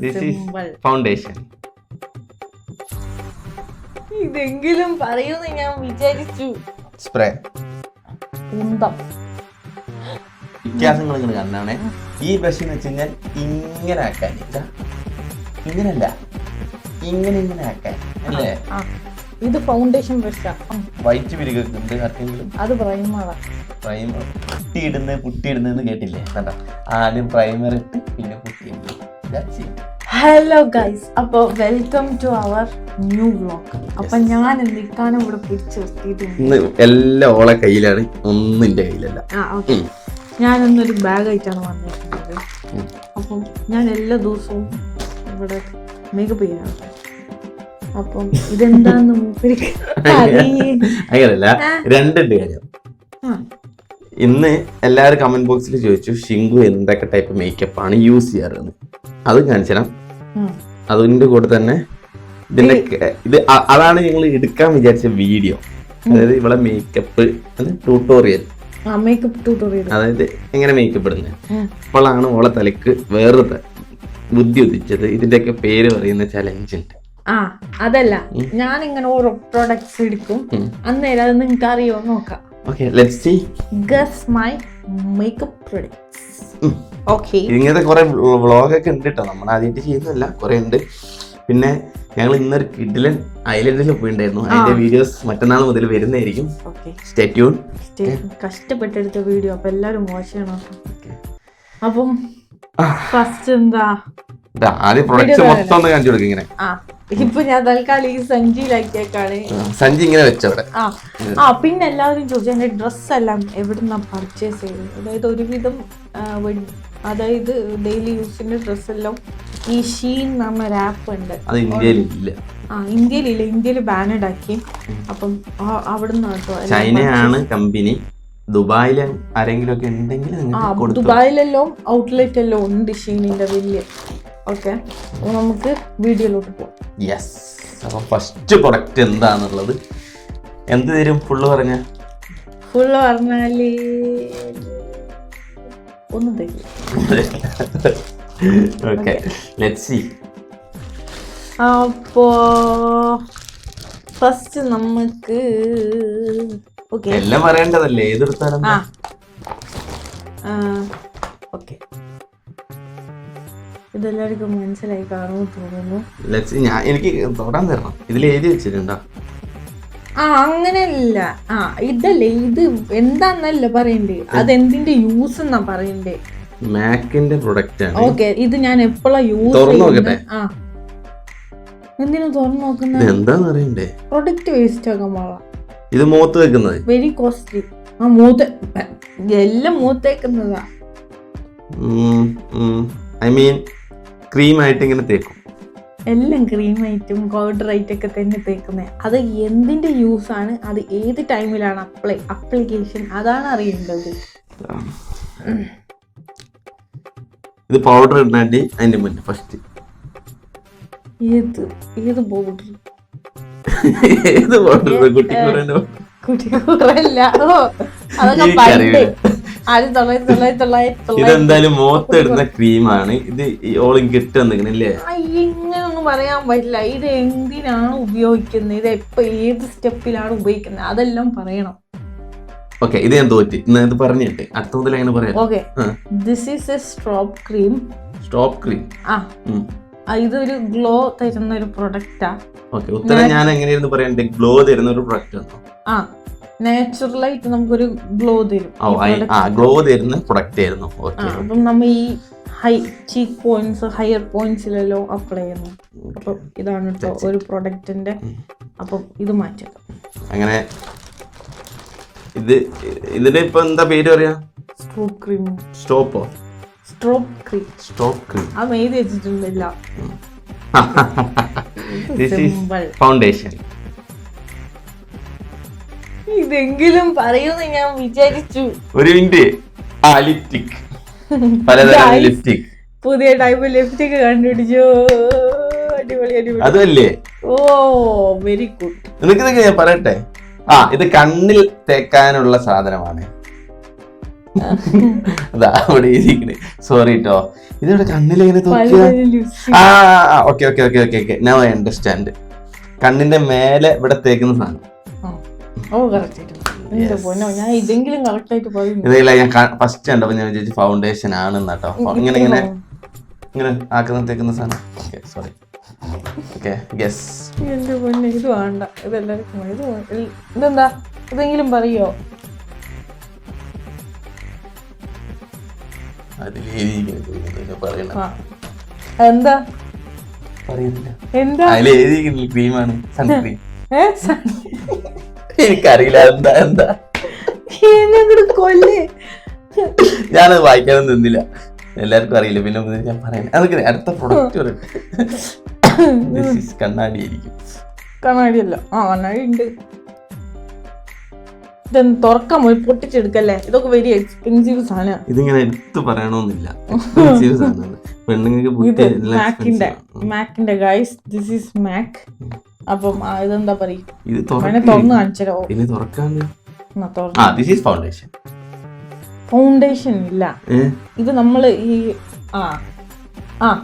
This is foundation. ഇതെങ്കിലും പറയുമെന്ന് ഞാൻ വിചാരിച്ചു. സ്പ്രേ. കുന്തം. വ്യത്യാസങ്ങൾ നിങ്ങൾ കണ്ടാണ്. ഈ ബ്രഷ് എന്ന് വെച്ച് കഴിഞ്ഞാൽ ഇങ്ങനെ ആക്കാൻ, ഇങ്ങനല്ല, ഇങ്ങനെ ആക്കാൻ അല്ലേ? ഇത് ഫൗണ്ടേഷൻ ബ്രഷാ. വൈറ്റ് വിരികുണ്ട് ആർക്കെങ്കിലും? അത് പ്രൈമറാ. പ്രൈമർ പുട്ടിയിടുന്നെന്ന് കേട്ടില്ലേ? കണ്ട, ആദ്യം പ്രൈമർ ഇട്ട് പിന്നെ പുട്ടിയിടുന്നു. ഹലോ ഗൈസ്, അപ്പൊ welcome to our new vlog. അപ്പൊ ഞാൻ നിൽക്കാനും ഇവിടെ പിടിച്ചു നിർത്തിയിട്ടുണ്ട്. എല്ലാം ഓളെ കയ്യിലാണ്, ഒന്നും എന്റെ കയ്യിലല്ല. ഞാനൊന്നൊരു ബാഗ് ആയിട്ടാണ് വന്നിട്ടുള്ളത്. അപ്പം ഞാൻ എല്ലാ ദിവസവും ഇവിടെ മേക്കപ്പ് ചെയ്യാറുണ്ട്. അപ്പം ഇതെന്താന്ന് അങ്ങനല്ല, രണ്ടുണ്ട് കാര്യം. ഇന്ന് എല്ലാവരും കമന്റ് ബോക്സിൽ ചോദിച്ചു ഷിങ്കു എന്തൊക്കെ ടൈപ്പ് മേക്കപ്പ് ആണ് യൂസ് ചെയ്യാറെന്ന്. അത് കാണിച്ചുതരാം. അതിന്റെ കൂടെ തന്നെ അതാണ് ഞങ്ങൾ എടുക്കാൻ വിചാരിച്ച വീഡിയോ. അതായത് ഇവിടെ മേക്കപ്പ് ട്യൂട്ടോറിയൽ, അതായത് എങ്ങനെ മേക്കപ്പ് ഇടുന്നത്. അപ്പോഴാണ് ഓളെ തലക്ക് വേറെ ബുദ്ധി ഉദിച്ചത്. ഇതിന്റെയൊക്കെ പേര് പറയുന്ന ചലഞ്ച് ഉണ്ട്. അതല്ല, ഞാൻ ഇങ്ങനെ ഓരോ പ്രൊഡക്ട്സ് എടുക്കും. അന്നേരം അത് നിങ്ങൾക്ക് അറിയോ നോക്കാം. Okay, let's see. Guess my makeup products. Okay. ഇങ്ങനത്തെ കുറെ വ്ളോഗൊക്കെ ഉണ്ട് കേട്ടോ, നമ്മൾ ആദ്യമായിട്ട് ചെയ്യുന്നില്ല, കുറെ ഉണ്ട്. പിന്നെ ഞങ്ങൾ ഇന്നൊരു കിഡിലൻ ഐലൻഡിൽ പോയിട്ടുണ്ടായിരുന്നു. അതിന്റെ വീഡിയോസ് മറ്റന്നാൾ മുതൽ വരുന്നതായിരിക്കും. Stay tuned. കഷ്ടപ്പെട്ടെടുത്ത വീഡിയോ, അപ്പൊ എല്ലാരും മോശമാണ്. അപ്പം ഫസ്റ്റ് എന്താ, ആദ്യം പ്രൊഡക്ട്സ് മൊത്തം ഒന്ന് കാണിച്ചു കൊടുക്കും. ഇങ്ങനെ ഇപ്പൊ ഞാൻ തൽക്കാലം ഈ സഞ്ചിയിലാക്കിയേക്കാണ്. സഞ്ചി ഇങ്ങനെ വെച്ചവിടെ. പിന്നെ എല്ലാവരും ചോദിച്ചു എന്റെ ഡ്രസ് എല്ലാം എവിടുന്നാ പർച്ചേസ് ചെയ്തത്. അതായത് ഒരുവിധം അതായത് ഡെയിലി യൂസിന്റെ ഡ്രസ് എല്ലാം ഈ ഷീൻ എന്ന് പറഞ്ഞ ഒരു ആപ്പ് ഉണ്ട്. ഇന്ത്യയിലില്ല. ഇന്ത്യയിൽ ബാനഡ് ആക്കി. അപ്പം അവിടുന്ന് കേട്ടോ, ചൈനയാണ് കമ്പനി. ദുബായിൽ ആരെങ്കിലും ഒക്കെ ഉണ്ടെങ്കിൽ ദുബായിലെല്ലാം ഔട്ട്ലെറ്റ് എല്ലാം ഉണ്ട് ഷീനിന്റെ വലിയ. ഓക്കെ, അപ്പോൾ നമുക്ക് വീഡിയോയിലോട്ട് പോകാം. യെസ്, അപ്പോൾ ഫസ്റ്റ് പ്രൊഡക്റ്റ് എന്താണെന്നുള്ളത് എന്ത് തരും? ഫുള്ള് പറഞ്ഞാല് ഒന്നും തരില്ല. Okay, let's see. അപ്പോ ഫസ്റ്റ് നമുക്ക് എല്ലാം പറയേണ്ടതല്ലേ, ഏതെടുത്താലും. ഓക്കെ, ഇതെല്ലാവർക്കും മനസ്സിലായി കാണുമെന്ന് തോന്നുന്നു. എനിക്ക് തൊടാൻ തരണം. ഇതിൽ എഴുതി വെച്ചിട്ടുണ്ടോ? അങ്ങനെയല്ല. ഇതല്ലേ, ഇത് എന്താന്നല്ല പറയണ്ടേ, അതെന്തിന്റെ യൂസ് എന്നാ പറയണ്ടേ. മാക്കിന്റെ പ്രൊഡക്റ്റ് ആണ്. ഓക്കെ, ഇത് ഞാൻ എപ്പോഴാ യൂസ് എന്തിനാ തുറന്നു നോക്കുന്നത്? എന്താന്ന് അറിയണ്ടേ? പ്രൊഡക്റ്റ് വേസ്റ്റ് ആക്കാൻ പാടാ. ഇത് മൂത്ത് വെക്കുന്നത് വെരി കോസ്റ്റ്ലി. എല്ലാം മൂത്തേക്കുന്നതാ. ഐ മീൻ ക്രീം ആയിട്ട് ഇങ്ങനെ തേക്കും. എല്ലാം ക്രീമായിട്ടും പൗഡർ ആയിട്ടൊക്കെ തന്നെ തേക്കുന്നത്. അത് എന്തിന്റെ യൂസ് ആണ്, അത് ഏത് ടൈമിലാണ് അപ്ലിക്കേഷൻ, അതാണ് അറിയേണ്ടത്. ഇത് പൗഡർ ഇടാണ്ടി അതിന്റെ മുന്നേ ഫസ്റ്റ് ഏത് പൗഡർ? ഏത് പൗഡർ? കുട്ടിക്കൂറല്ല, അതൊക്കെ ഇതെന്തായാലും മുഖത്തിടുന്ന ക്രീമാണ്. ഇത് ഓളും കിട്ടുന്നില്ലേ? ഇങ്ങനൊന്നും പറയാൻ പറ്റില്ല. ഇത് എന്തിനാണ് ഉപയോഗിക്കുന്നത്, ഇത് എപ്പോ ഏത് സ്റ്റെപ്പിലാണ് ഉപയോഗിക്കുന്നത്, അതെല്ലാം പറയണം. ഓക്കെ, ഇത് ഞാൻ തോറ്റി. ഇത് പറഞ്ഞിട്ട് അടുത്ത മുതൽ അങ്ങനെ പറയാം. Okay, this is a strobe cream. Strobe cream. ഇതൊരു ഗ്ലോ തരുന്ന ഒരു പ്രൊഡക്റ്റാ. ഓക്കെ, ഉത്തരം ഞാൻ എങ്ങനെയായിരുന്നു പറയണ്ടേ? ഗ്ലോ തരുന്ന ഒരു പ്രൊഡക്റ്റ് ആണോ? നാച്ചുറലായിട്ട് നമുക്കൊരു ഗ്ലോ തരും. ഗ്ലോ തരുന്ന പ്രൊഡക്റ്റ് ആയിരുന്നു. അപ്പം നമ്മൾ ഈ ചീക്ക് പോയിന്റ്സ്, ഹയർ പോയിന്റ്സിലെല്ലാം അപ്ലൈ ചെയ്യുന്നു. അപ്പൊ ഇതാണ് കേട്ടോ ഒരു പ്രൊഡക്റ്റിന്റെ. അപ്പം ഇത് മാറ്റാം. അങ്ങനെ ഇതിന്റെ ഇപ്പൊ എന്താ പേര് പറയാ? സ്ട്രോപ്പ് ക്രീം. സ്റ്റോപ്പോ? സ്ട്രോപ്പ് ക്രീം. Strobe cream. അത് എഴുതി വെച്ചിട്ടുണ്ടില്ല. ഫൗണ്ടേഷൻ. ഇതെങ്കിലും പറയുമെന്ന് ഞാൻ വിചാരിച്ചു. ഒരു മിനിറ്റ്. ലിപ്സ്റ്റിക്, പലതരം ലിപ്സ്റ്റിക്, പുതിയ ടൈപ്പ് ലിപ്സ്റ്റിക് കണ്ടുപിടിച്ചു. അടിപൊളി അടിപൊളി. അതല്ലേ? ഓ, വെരി ഗുഡ്. നിനക്ക് ഞാൻ പറയട്ടെ. ഇത് കണ്ണിൽ തേക്കാനുള്ള സാധനമാണ്. അതാ അവിടെ ഇരിക്കണേ. സോറി കേട്ടോ. ഇതിവിടെ കണ്ണിലെങ്ങനെ നോക്കിയാ? Okay okay okay okay okay now I understand. കണ്ണിന്റെ മേലെ ഇവിടെ തേക്കുന്ന സാധനം. ഇതല്ല ഞാൻ ഫസ്റ്റ് കണ്ടപ്പോ ഞാൻ വിചാരിച്ചു ഫൗണ്ടേഷൻ ആണെന്ന് കേട്ടോ. ഇങ്ങനെ ഇങ്ങനെ ഇങ്ങനെ ആക്കുന്ന തേക്കുന്ന സാധനം. Okay sorry. Okay guess. ഇത് വേണ്ട, ഇതെല്ലാവർക്കും ഇതെന്താ? ഇതെങ്കിലും പറയോ? എന്താ പറയുന്നില്ല. എന്താ അതിലെഴുതിയിരിക്കുന്ന ക്രീമാണ്, സൺക്രീം. എനിക്കറിയില്ല എന്താ എന്താ. കൊല്ലേ, ഞാനത് വായിക്കാനൊന്നും നിന്നില്ല. എല്ലാവർക്കും അറിയില്ല. പിന്നെ ഞാൻ പറയാൻ അതൊക്കെ അടുത്ത പ്രൊഡക്റ്റ് പറയട്ടെ. കണ്ണാടി ആയിരിക്കും. കണ്ണാടിയല്ല. കണ്ണാടി ഉണ്ട്. ഇതൊന്ന് തുറക്കാൻ പോയി പൊട്ടിച്ചെടുക്കല്ലേ. ഇതൊക്കെ വെരി എക്സ്പെൻസീവ് സാധനം. ഇതിങ്ങനെ എടുത്ത് പറയണമെന്നില്ല. എക്സ്പെൻസീവ് സാധനമാണ്. പെണ്ണുങ്ങൾക്ക് മാക്കിന്റെ ഗൈസ്, ദിസ് ഈസ് മാക്. അപ്പം ഇതെന്താ പറയും, തുറന്ന് കാണിച്ചോ. ഫൗണ്ടേഷൻ ഇല്ല. ഇത് നമ്മള് ഈ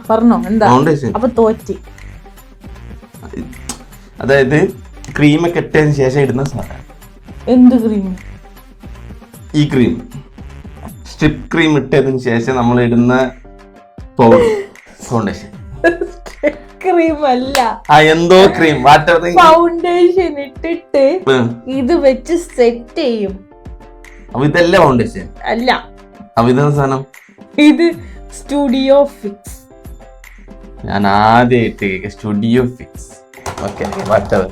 പറഞ്ഞോ എന്താ? അപ്പൊ തോറ്റി. അതായത് ക്രീമൊക്കെ ഇട്ടതിന് ശേഷം ഇടുന്ന സാധനം. എന്ത് ക്രീം? ഈ ക്രീം, സ്ട്രിപ്പ് ക്രീം ഇട്ടതിന് ശേഷം നമ്മൾ ഇടുന്ന പൗഡർ, ഫൗണ്ടേഷൻ. ക്രീം അല്ല, എന്തോ ക്രീം. ഫൗണ്ടേഷൻ ഇട്ടിട്ട് ഇത് വെച്ച് സെറ്റ് ചെയ്യും. അപ്പൊ ഇതല്ല ഫൗണ്ടേഷൻ അല്ല. അപ്പൊ ഇതെന്താ സാധനം? ഇത് സ്റ്റുഡിയോ ഫിക്സ്. ഞാൻ ആദ്യമായിട്ട് സ്റ്റുഡിയോ ഫിക്സ്. Okay whatever.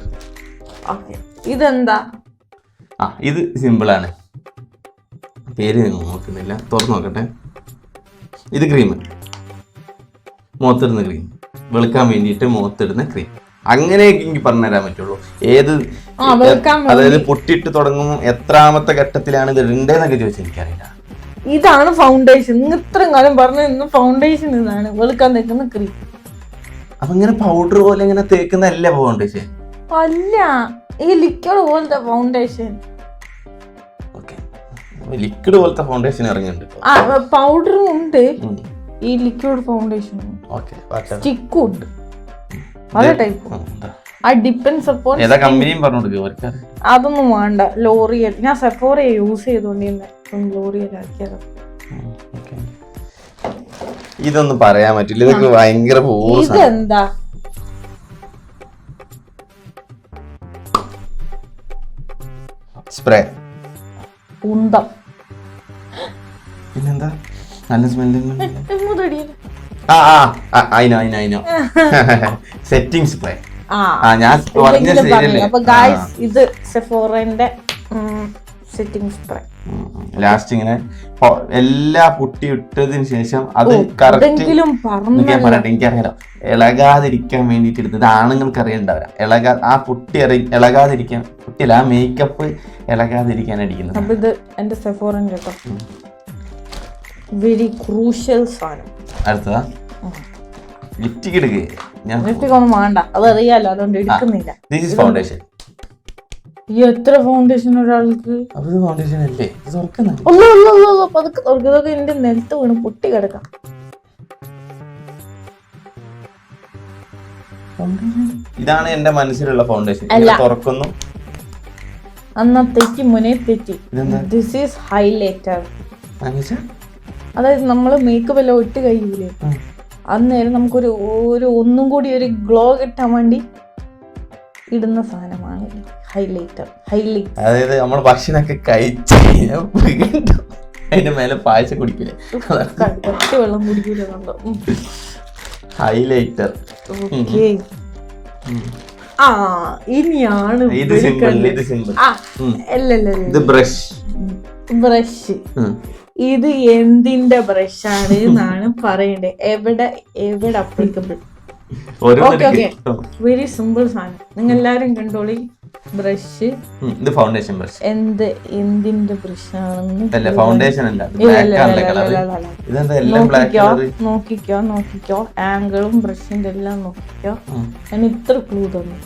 ഇതെന്താ? ഇത് സിമ്പിളാണ്. പേര് നോക്കുന്നില്ല, തുറന്നു നോക്കട്ടെ. ഇത് ക്രീം, മുഖത്തിടുന്ന ക്രീം, വെളുക്കാൻ വേണ്ടിയിട്ട് മുഖത്തിടുന്ന ക്രീം. അങ്ങനെയൊക്കെ എനിക്ക് പറഞ്ഞുതരാൻ പറ്റുള്ളൂ. ഏത് അതായത് പൊട്ടിയിട്ട് തുടങ്ങും, എത്രാമത്തെ ഘട്ടത്തിലാണ് ഇത് ഇടേണ്ടതെന്നൊക്കെ ചോദിച്ചാൽ എനിക്കറിയില്ല. ഇതാണ് ഫൗണ്ടേഷൻ. ഇത്രയും കാലം പറഞ്ഞു ഫൗണ്ടേഷൻ ഇതാണ്, വെളുക്കാൻ തേക്കുന്ന ക്രീം. അപ്പൊ ഇങ്ങനെ പൗഡർ പോലെ ഇങ്ങനെ തേക്കുന്നതല്ല ഫൗണ്ടേഷൻ. അല്ല, ഈ ലിക്വിഡ് പോലത്തെ ഫൗണ്ടേഷൻ. ലിക്വിഡ് പോലത്തെ ഫൗണ്ടേഷൻ ഇറങ്ങിയിട്ടുണ്ട്. പൗഡറും ഉണ്ട്, ഈ ലിക്വിഡ് ഫൗണ്ടേഷൻ സ്റ്റിക്കും ഉണ്ട്. പല ടൈപ്പ്. അതൊന്നും വേണ്ട. ലോറിയൽ. ഞാൻ സെഫോറ യൂസ് ചെയ്തോണ്ടിരുന്നെ, ലോറിയൽ ആക്കിയത്. ഇതൊന്നും പറയാൻ പറ്റില്ല. ഇതൊക്കെ ഭയങ്കര ഇതെന്താ? സ്പ്രേ. ഉന്തം. പിന്നെന്താ? നല്ല സ്മെല്ല്. Setting spray. ഞാൻ ഇത് സെഫോറന്റെ സെറ്റിംഗ് സ്പ്രേ. ലാസ്റ്റ് ഇങ്ങനെ എല്ലാ പൊട്ടി ഇട്ടതിന് ശേഷം അത് കറക്റ്റ് എനിക്കറിയാലോ, ഇളകാതിരിക്കാൻ വേണ്ടിട്ട് എടുത്തത്. ആണുങ്ങൾക്ക് അറിയണ്ടാവില്ല. ആ പൊട്ടി ഇളകാതിരിക്കാൻ, പൊട്ടിയല്ല, ആ മേക്കപ്പ് ഇളകാതിരിക്കാൻ അടിക്കുന്നത്. അപ്പൊ ഇത് എന്റെ സെഫോറന്റെ കേട്ടോ, വെരി ക്രൂഷ്യൽ സാധനം. അടുത്തതാ ലിപ്സ്റ്റിക് എടുക്കുക. ലിപ്സ്റ്റിക് ഒന്നും വേണ്ട, അത് അറിയാലോ, അതുകൊണ്ട് എടുക്കുന്നില്ല. This is foundation. എത്ര ഫൗണ്ടേഷൻ ഒരാൾക്ക്? ഫൗണ്ടേഷൻ അല്ലേ? ഇതൊക്കെ എന്റെ നിലത്ത് വീണ് പൊട്ടി കിടക്കാം. ഇതാണ് എന്റെ മനസ്സിലുള്ള ഫൗണ്ടേഷൻ. തുറക്കുന്നു. അന്നാ തെറ്റി, മുനേ തെറ്റി. This is highlighter. അതായത് നമ്മള് മേക്കപ്പ് എല്ലാം ഇട്ട് കഴിയൂലേ, അന്നേരം നമുക്കൊരു ഒന്നും കൂടി ഒരു ഗ്ലോ കിട്ടാൻ വേണ്ടി ഇടുന്ന സാധനമാണ് ഹൈലൈറ്റർ. അതായത് നമ്മൾ ഭക്ഷണമൊക്കെ കഴിച്ച് അതിന്റെ മേലെ പായസം കുടിക്കില്ലേ, വെള്ളം കുടിക്കൂല. ഹൈലൈറ്റർ. ഇനിയാണ് ഇത് ബ്രഷ്. ഇത് എന്തിന്റെ ബ്രഷാണ് എന്നാണ് പറയണ്ടേ. എവിടെ അപ്ലിക്കബിൾ? വെരി സിമ്പിൾ സാധനം. നിങ്ങൾ എല്ലാരും കണ്ടോളി. ബ്രഷ്. ഇത് ഫൗണ്ടേഷൻ ബ്രഷ്. എന്തിന്റെ ബ്രഷ് ആണെന്ന് നോക്കിക്കോ. ആംഗിളും ബ്രഷിന്റെ എല്ലാം നോക്കിക്കോ. ഞാൻ ഇത്ര ക്ലൂ തന്നു.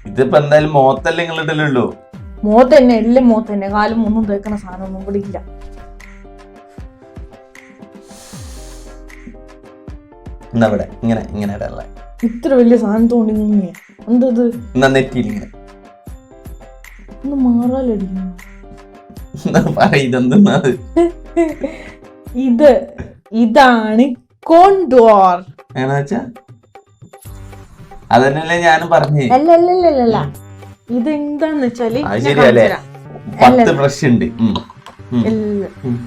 ഇതിപ്പോ എന്തായാലും മോത്തല്ലേ നിങ്ങൾ ഇടലുള്ളൂ. മോത്ത് തന്നെ, എല്ലാം മോത്ത് തന്നെ. കാലും ഒന്നും തേക്കണ സാധനം ഒന്നും ഇവിടെ ഇല്ല. എന്നാ ഇവിടെ ഇങ്ങനെ ഇങ്ങനെ ഇടല്ലേ. ഇത്ര വലിയ സാധനം തോന്നി എന്തത് എന്നാ നെറ്റിയിൽ ഇങ്ങനെ ഒന്ന് മാറാലടിക്കുന്നു. ഇതെന്താണ് ഇതാണ് കോണ്ടോർ. വെച്ചാ അതന്നെയല്ലേ ഞാനും പറഞ്ഞേ. അല്ല ഇതെന്താന്ന് വെച്ചാല് ശരിയല്ലേ 10 ബ്രഷ് ഉണ്ട്.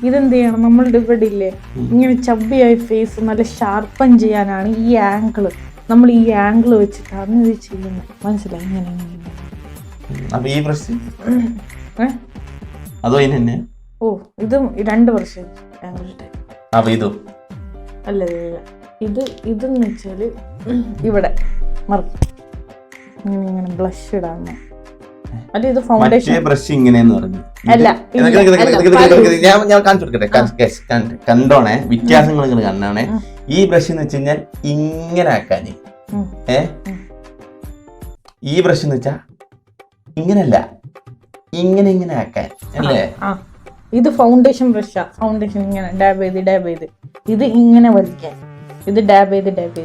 ഇതെന്ത് ചെയ്യണം, നമ്മളുടെ ഇവിടെ ഇല്ലേ ഇങ്ങനെ ചബ്ബിയായ ഫേസ് നല്ല ഷാർപ്പൻ ചെയ്യാനാണ് ഈ ആംഗിള്. നമ്മൾ ഈ ആംഗിള് വെച്ചിട്ടാണ് ഇത് ചെയ്യുന്നത്. മനസ്സിലായി? ഇങ്ങനെ ഈ ബ്രഷ് അതോ ഇതിനെ? ഓ ഇതും 2 ബ്രഷ് ആംഗിളിട്ട്. അല്ല ഇതെന്ന് വെച്ചാല് ഇവിടെ ഇങ്ങനെ ബ്ലഷ് ഇടാന്ന്. അല്ല ഇത് ഫൗണ്ടേഷൻ ബ്രഷ് ഇങ്ങനെയെന്ന് പറഞ്ഞു. അല്ല ഞാൻ കാണിച്ചു കൊടുക്കട്ടെ. കണ്ടോണേ, വ്യത്യാസങ്ങൾ നിങ്ങൾ കണ്ടാണേ. ഈ ബ്രഷ് എന്ന് വെച്ച് കഴിഞ്ഞാൽ ഇങ്ങനെ ആക്കാന്. ഈ ബ്രഷ് എന്ന് വെച്ചാ ഇങ്ങനല്ല, ഇങ്ങനെ ആക്കാൻ അല്ലേ? ഇത് ഫൗണ്ടേഷൻ ബ്രഷാ. ഫൗണ്ടേഷൻ ഇങ്ങനെ ഡാബ് ചെയ്ത് ഇത് ഇങ്ങനെ വലിക്കാൻ. ഇത് ഡാബ് ചെയ്ത്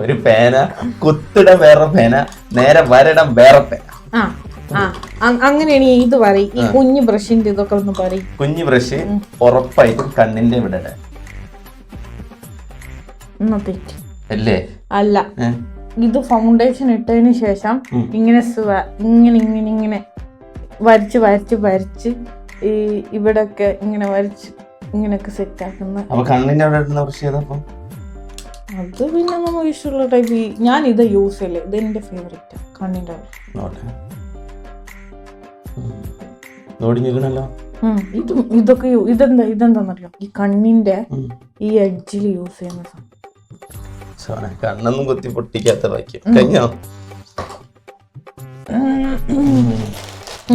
ഒരു പേന കുത്തിടം വേറെ പേന, നേരെ വരടം വേറെ പേന. അങ്ങനെയാണ് ഇത് പറയും. ഈ കുഞ്ഞു ബ്രഷിന്റെ ഇതൊക്കെ ഒന്ന് പറയും. കുഞ്ഞു ബ്രഷ് ഉറപ്പായിട്ടും കണ്ണിന്റെ ഇവിടെ അല്ലേ? അല്ല, ഇത് ഫൗണ്ടേഷൻ ഇട്ടതിന് ശേഷം ഇങ്ങനെ ഇങ്ങനെ വരച്ച് ഈ ഇവിടൊക്കെ ഇങ്ങനെ വരച്ച് ഇങ്ങനെയൊക്കെ സെറ്റ് ആക്കുന്ന. അപ്പൊ കണ്ണിന്റെ അവിടെ ഇടുന്ന ബ്രഷ് ഏതാ? അത് പിന്നെ നമുക്ക് ഇഷ്ടമുള്ള ടൈപ്പ്. ഞാൻ ഇത് യൂസ് ചെയ്യില്ലേ, ഇത് എന്റെ ഫേവറേറ്റ് കണ്ണിന്റെ ഇതൊക്കെ. ഇതെന്താന്നറിയോ, ഈ കണ്ണിന്റെ ഈ എഡ്ജിൽ യൂസ് ചെയ്യുന്ന സാധനം. കണ്ണൊന്നും കുത്തി പൊട്ടിക്കാത്ത ബാക്കി കഴിഞ്ഞോ?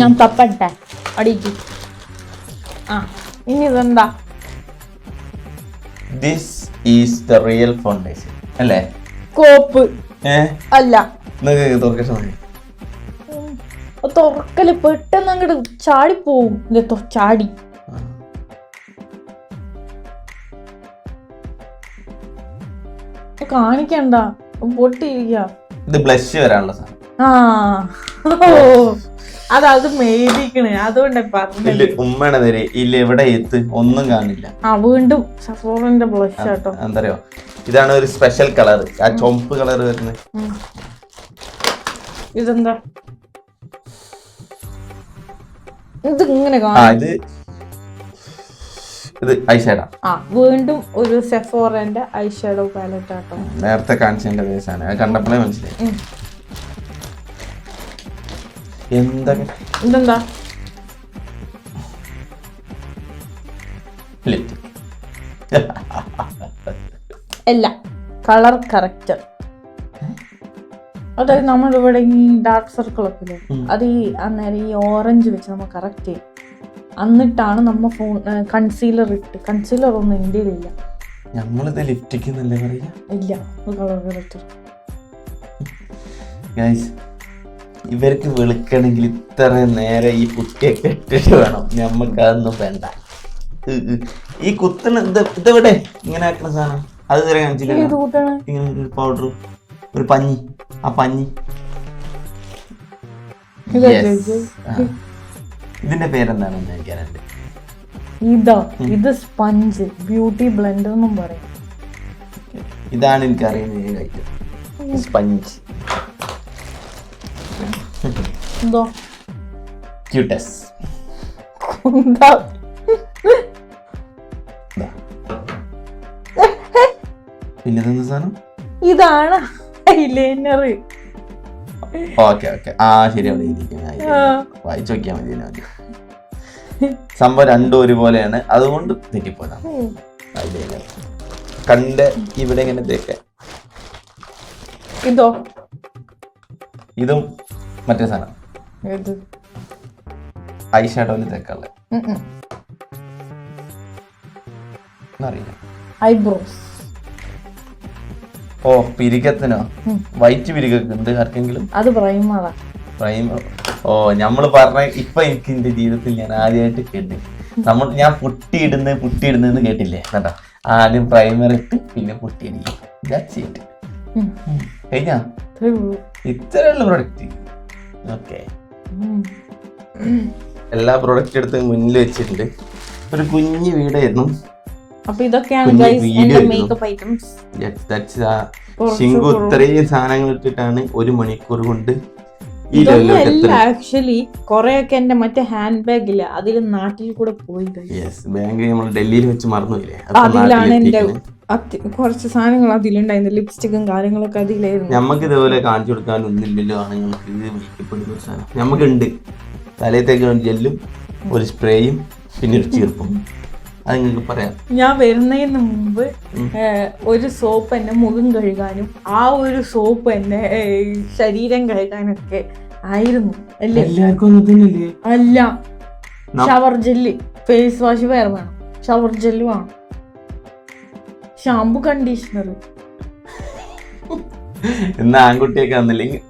ഞാൻ തപ്പട്ടെ അടിക്ക്. ഇനി ഇതെന്താ? This is the real foundation അല്ലേ? കോപ്പ് അല്ല. തുറക്കല് പെട്ടെന്ന് അങ്ങോട്ട് ചാടിപ്പോവും. ചാടി കാണിക്കണ്ട, പൊട്ടിയിരിക്ക. ഇത് ബ്ലഷ് വരാനുള്ള സാധനം. അത് മേടിക്കണേ, അതുകൊണ്ട് പറഞ്ഞു. ഉമ്മയുടെ നേരെ ഇല്ല, എവിടെ എത്ത് ഒന്നും കാണില്ല. വീണ്ടും സഫോറിന്റെ ബ്ലഷ് കേട്ടോ. എന്തറിയോ, ഇതാണ് ഒരു സ്പെഷ്യൽ കളർ, ആ ചുവപ്പ് കളർ വരുന്നത്. ഇതെന്താ? ഇത് ഇങ്ങനെ ഇത് ഐഷാഡോ. വീണ്ടും ഒരു സെഫോറന്റെ ഐഷാഡോ പാലറ്റ് ആട്ടോ. നേരത്തെ കാണിച്ചതിന്റെ ബേസാണ്, അത് കണ്ടപ്പോഴേ മനസ്സിലായി. ഇതെന്താ? അല്ല, കളർ കറക്റ്റർ. അതായത് നമ്മളിവിടെ ഈ ഡാർക്ക് സർക്കിൾ ഒക്കെ ഇല്ലേ, അത് ഈ അന്നേരം ഈ ഓറഞ്ച് വെച്ച് നമ്മൾ കറക്റ്റ് ചെയ്യും. എന്നിട്ടാണ് നമ്മ കൺസീലർ ഇട്ട്. കൺസീലർ ഒന്നും എൻ്റെ ഇല്ല. നമ്മളിത് ലിപ്സ്റ്റിക് എന്നല്ലേ പറയാ? ഇല്ല, കളർ കറക്റ്റർ. ഇവർക്ക് വെളുക്കണമെങ്കിൽ ഇത്ര നേരെ ഈ കുത്തിയൊക്കെ ഇട്ടിട്ട് വേണം. ഞമ്മക്ക് അതൊന്നും വേണ്ട. ഈ കുത്തണ ഇതെവിടെ ഇങ്ങനെ ആക്കുന്ന സാധനം? അത് ഇതുവരെ കാണിച്ചില്ല. ഇങ്ങനെ ഒരു പൗഡർ, ഒരു പഞ്ഞി. ആ പഞ്ഞി ഇതിന്റെ പേരെന്താണ് എനിക്കറിയാണ്ട്. ഇത് സ്പഞ്ച്, ബ്യൂട്ടി ബ്ലെൻഡർ എന്നും പറയും. ഇതാണ് എനിക്കറിയുന്ന ഐറ്റം, സ്പഞ്ച്. ക്യൂട്ടസ്. പിന്നെ സാധനം ഇതാണ് ഐലൈനർ. ഓക്കെ ശരി, അവിടെ വായിച്ചു നോക്കിയാൽ മതി. സംഭവം രണ്ടും ഒരുപോലെയാണ്, അതുകൊണ്ട് തെറ്റിപ്പോയതാണ്. ഐലൈനർ കണ്ട് ഇവിടെ ഇങ്ങനെ തേക്കാൻ. ഇതും മറ്റേ സാധനം ഐഷാഡോയിൽ തേക്കാളെ അറിയില്ല. ഐബ്രോസ്. ഓ, പിരികത്തിനോ? വൈറ്റ് പിരികൊക്കെ ഉണ്ട് ആർക്കെങ്കിലും? അത് പ്രൈമറാ. പ്രൈമർ. ഓ നമ്മൾ പറഞ്ഞ ഇപ്പൊ എനിക്ക് എന്റെ ജീവിതത്തിൽ ഞാൻ ആദ്യമായിട്ട് കേട്ടു. ഞാൻ പുട്ടിയിടുന്നെന്ന് കേട്ടില്ലേ കേട്ടോ. ആദ്യം പ്രൈമർ ഇട്ട് പിന്നെ പുട്ടിയടിക്കും. കഴിഞ്ഞാ ഇത്രയുള്ള പ്രൊഡക്റ്റ്. ഓക്കെ, എല്ലാ പ്രൊഡക്റ്റ് എടുത്ത് മുന്നിൽ വെച്ചിട്ടുണ്ട്. ഒരു കുഞ്ഞു വീടായിരുന്നു. അപ്പൊ ഇതൊക്കെയാണ് ഗൈസ് എന്റെ മേക്കപ്പ് ഐറ്റംസ്. ശിങ്കു ഇത്രയും സാധനങ്ങൾ ഇട്ടിട്ടാണ് 1 മണിക്കൂർ കൊണ്ട് ഈ ആക്ച്വലി കൊറേയൊക്കെ എന്റെ മറ്റേ ഹാൻഡ് ബാഗില് അതിൽ നാട്ടിൽ കൂടെ പോയി. ബാഗ് നമ്മൾ ഡൽഹിയിൽ വെച്ച് മറന്നുപോയില്ലേ, അതിലാണ് എന്റെ കുറച്ച് സാധനങ്ങൾ അതിലുണ്ടായിരുന്നു. ലിപ്സ്റ്റിക്കും കാര്യങ്ങളൊക്കെ അതിലായിരുന്നു. നമുക്ക് ഇതുപോലെ കാണിച്ചു കൊടുക്കാൻ ഒന്നില്ലല്ലോ ആണുങ്ങൾക്ക്. മേക്കപ്പ് എടുക്കുന്ന സാധനം നമുക്കുണ്ട്. തലയത്തേക്ക് ജെല്ലും ഒരു സ്പ്രേയും പിന്നെ ഒരു ചീർപ്പും. അത് നിങ്ങൾക്ക് പറയാം. ഞാൻ വരുന്നതിന് മുമ്പ് ഒരു സോപ്പ് എന്നെ മുഖം കഴുകാനും ആ ഒരു സോപ്പ് എന്നെ ശരീരം കഴുകാനൊക്കെ ആയിരുന്നു. അല്ലേ? അല്ല, ഷവർ ജെല്ല്, ഫേസ് വാഷ് വേറെ വേണം, ഷവർ ജെല്ല് വേണം, ഷാമ്പു, കണ്ടീഷണർ. എന്നാ ആൺകുട്ടിയൊക്കെ വന്നില്ലെങ്കിൽ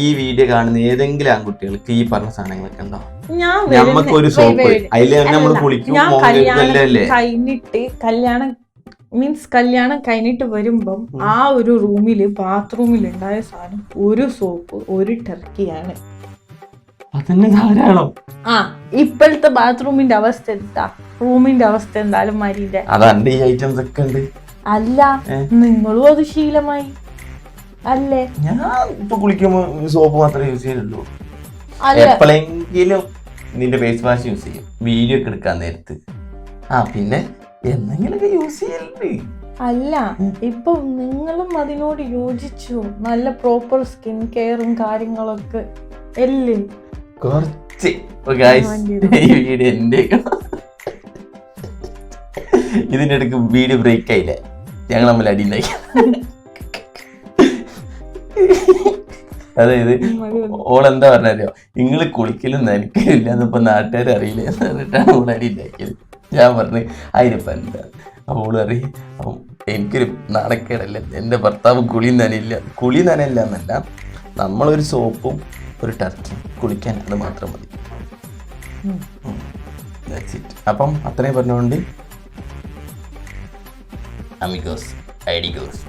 ഈ വീഡിയോ കാണുന്ന ഏതെങ്കിലും ആൺകുട്ടികൾക്ക് ഈ പറഞ്ഞ സാധനങ്ങളൊക്കെ ഉണ്ടോ? നമുക്കൊരു സോപ്പ് അതില് നമ്മൾ കുളിക്കും. കല്യാണം കഴിഞ്ഞിട്ട് വരുമ്പം ആ ഒരു റൂമില് ബാത്റൂമിൽ ഉണ്ടായ സാധനം ഒരു സോപ്പ്, ഒരു ടർക്കിയാണ്. അതന്നെ ധാരാളം. ഇപ്പോഴത്തെ ബാത്റൂമിന്റെ അവസ്ഥ എന്താ, റൂമിന്റെ അവസ്ഥ എന്തായാലും മരീന്റെ. അതാണ്ട് ഈ ഐറ്റംസ് ഒക്കെ ഉണ്ട്. അല്ല, നിങ്ങളും അത് ശീലമായി അല്ലേ? ഞാൻ ഇപ്പൊ കുളിക്കുമ്പോ സോപ്പ് മാത്രമേ യൂസ് ചെയ്യുന്നുള്ളൂ. എപ്പോഴെങ്കിലും നിന്റെ ഫേസ് വാഷ് യൂസ് ചെയ്യും, വീഡിയോ ഒക്കെ എടുക്കാൻ നേരത്ത്. പിന്നെ എന്തെങ്കിലുമൊക്കെ യൂസ് ചെയ്യലുണ്ട്. അല്ല, ഇപ്പൊ നിങ്ങളും അതിനോട് യോജിച്ചു. നല്ല പ്രോപ്പർ സ്കിൻ കെയറും കാര്യങ്ങളൊക്കെ അല്ലേ? കുറച്ച് ഈ വീഡിയോ എന്റെ ഇതിന്റെ ഇടയ്ക്ക് വീഡിയോ ബ്രേക്ക് ആയില്ലേ, ഞങ്ങൾ തമ്മിൽ അടിയുണ്ടായി. അതായത് ഓളെന്താ പറഞ്ഞോ, നിങ്ങള് കുളിക്കലും നനക്കലില്ല എന്നിപ്പോ നാട്ടുകാർ അറിയില്ല എന്ന് പറഞ്ഞിട്ടാണ് ഓളടി ഉണ്ടാക്കിയത്. ഞാൻ പറഞ്ഞു അതിനിപ്പോ എന്താ. അപ്പൊ ഓള് പറയും, അപ്പം എനിക്കൊരു നാണക്കേടല്ലേ, എന്റെ ഭർത്താവ് കുളി നനയില്ല എന്നല്ല, നമ്മളൊരു സോപ്പും ഒരു ടർക്കിയും കുളിക്കാൻ അത് മാത്രം മതി. അപ്പം അത്രയും പറഞ്ഞുകൊണ്ട് അമിഗോസ് ഐഡിഗോസ്.